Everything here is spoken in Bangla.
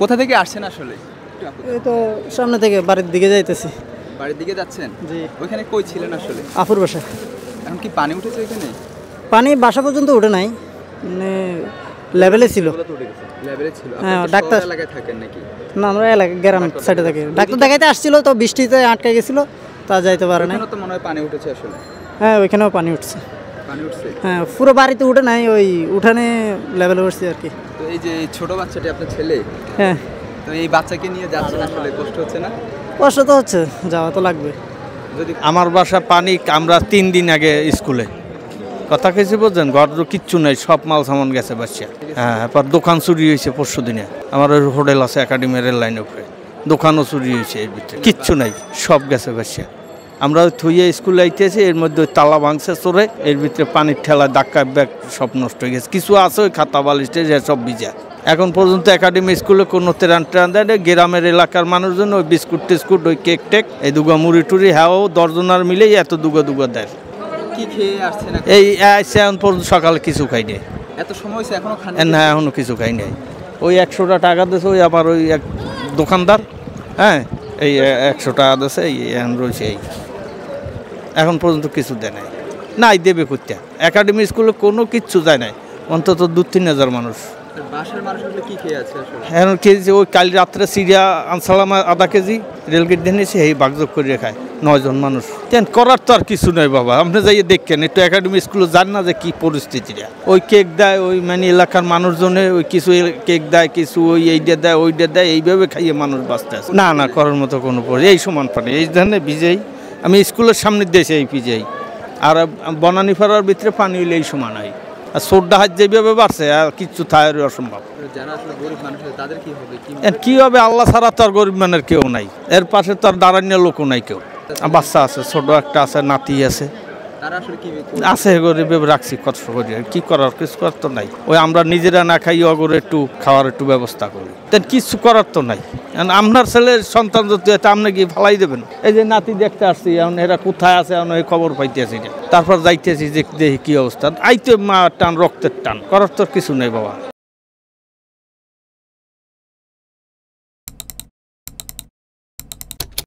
কোথা থেকে আসছেন আসলে? এই তো সামনে থেকে বাড়ির দিকে যাইতেছি। বাড়ির দিকে যাচ্ছেন? জি। ওইখানে কই ছিলেন আসলে? আপুর বাসা। এখন কি পানি উঠেছে এখানে? পানি বাসা পর্যন্ত উঠে নাই, মানে লেভেলে ছিল। লেভেলে ছিল। হ্যাঁ, আপনি ডাক্তার শহর এলাকায় থাকেন নাকি? না, আমরা এলাকা গ্রাম সাইডে থাকি। ডাক্তার দেখাইতে আসছিল, তো বৃষ্টিতে আটকে গেছিল, তা যাইতে পারে না। ওখানে তো মনে হয় পানি উঠেছে আসলে। হ্যাঁ, ওইখানেও পানি উঠছে। পানি উঠছে? হ্যাঁ, পুরো বাড়িতে উঠে নাই, ওই উঠানে লেভেলে উঠছে আর কি। তো এই যে ছোট বাচ্চাটি আপনার ছেলে, হ্যাঁ। তো এই বাচ্চাকে নিয়ে যাচ্ছেন আসলে কষ্ট হচ্ছে না? কষ্ট তো হচ্ছে, যাওয়া তো লাগবে। যদি আমার বাসা পানি, আমরা 3 দিন আগে স্কুলে কথা কেছি বুঝছেন, ঘর কিচ্ছু নেই, সব মাল সামান গেছে বাচ্চা। হ্যাঁ, এরপর দোকান চুরি হয়েছে পরশু দিনে। আমার ওই হোটেল আছে একাডেমি রেল লাইনের উপরে, দোকানও চুরি হয়েছে, এর ভিতরে কিচ্ছু নাই, সব গেছে বাচ্চা। আমরা থুইয়ে স্কুলে আইতেছি, এর মধ্যে ওই তালা ভাঙছে চোরে, এর ভিতরে পানির ঠেলা ধাক্কা ব্যাগ সব নষ্ট হয়ে গেছে। কিছু আছে ওই খাতা বালিশে সব ভিজা। এখন পর্যন্ত একাডেমি স্কুলে কোনো ত্রাণ দেয়, গ্রামের এলাকার মানুষজন ওই বিস্কুট টিস্কুট, ওই কেক টেক, এই দুগা মুড়ি টুড়ি, হ্যাঁ দর্জনার মিলেই এত দুগা দেয়। কি খেয়ে আসছেন? এই আসছে এখন পর্যন্ত, সকালে কিছু খাই নাই। এত সময় হয়েছে এখনো খান না, এখনো কিছু খাই নাই। ওই 100 টাকা দিয়েছে, ওই আবার ওই এক দোকানদার, হ্যাঁ, এই 100 টাকা দিয়েছে, এই এখন রয়েছে। এই এখন পর্যন্ত কিছু দেয় নাই। নাই দেবে করতে, একাডেমি স্কুলে কোনো কিচ্ছু যায় নাই, অন্তত 2-3 হাজার মানুষ। বাসার মানুষ আসলে কি খেয়ে আছে আসলে? এখন কেজি ওই কাল রাত্রে সিরিয়া আনসালাম আধা কেজি রেলগেট দিয়ে নিয়েছে, এই বাগযোগ করে খায় 9 জন মানুষ। কেন করার তো আর কিছু নয় বাবা, আপনি যাইয়ে দেখেন একটু, একাডেমি স্কুলে যান না যে কি পরিস্থিতিটা। ওই কেক দেয়, ওই মানে এলাকার মানুষজনে ওই কিছু কেক দেয়, কিছু ওই এইটা দেয়, ওইটা দেয়, এইভাবে খাইয়ে মানুষ বাঁচতে আছে। না না, করার মতো কোনো এই সমান পানি, এই ধরনের ভিজেই আমি স্কুলের সামনে দেশে এই ভিজেই, আর বনানী ফেরার ভিতরে পানি হইলে এই সমান হয়। আর সোডা হাত যেভাবে বাড়ছে, আর কিচ্ছু থাকার অসম্ভব। যারা আসলে গরিব মানুষ তাদের কি হবে? কি হবে, আল্লাহ ছাড়া তো আর গরিব মানুষের কেউ নাই, এর পাশে তো আর দাঁড়ানোর লোকও নাই কেউ। বাচ্চা আছে, ছোট একটা আছে, নাতি আছে, তারা আসলে কি আছে গরিব রাখছি কষ্ট করি, কি করার, কিছু করার তো নাই। ওই আমরা নিজেরা না খাই, অগরে একটু খাওয়ার একটু ব্যবস্থা করি, তেন কিছু করার তো নাই। আপনার ছেলের সন্তান যদি আপনি কি ফালাই দেবেন? এই যে নাতি দেখতে আসছি, এখন এরা কোথায় আছে, এখন এই খবর পাইতেছি, তারপর যাইতেছি যে দেখি কি অবস্থা। আইতে মা টান, রক্তের টান, করার তো কিছু নেই বাবা।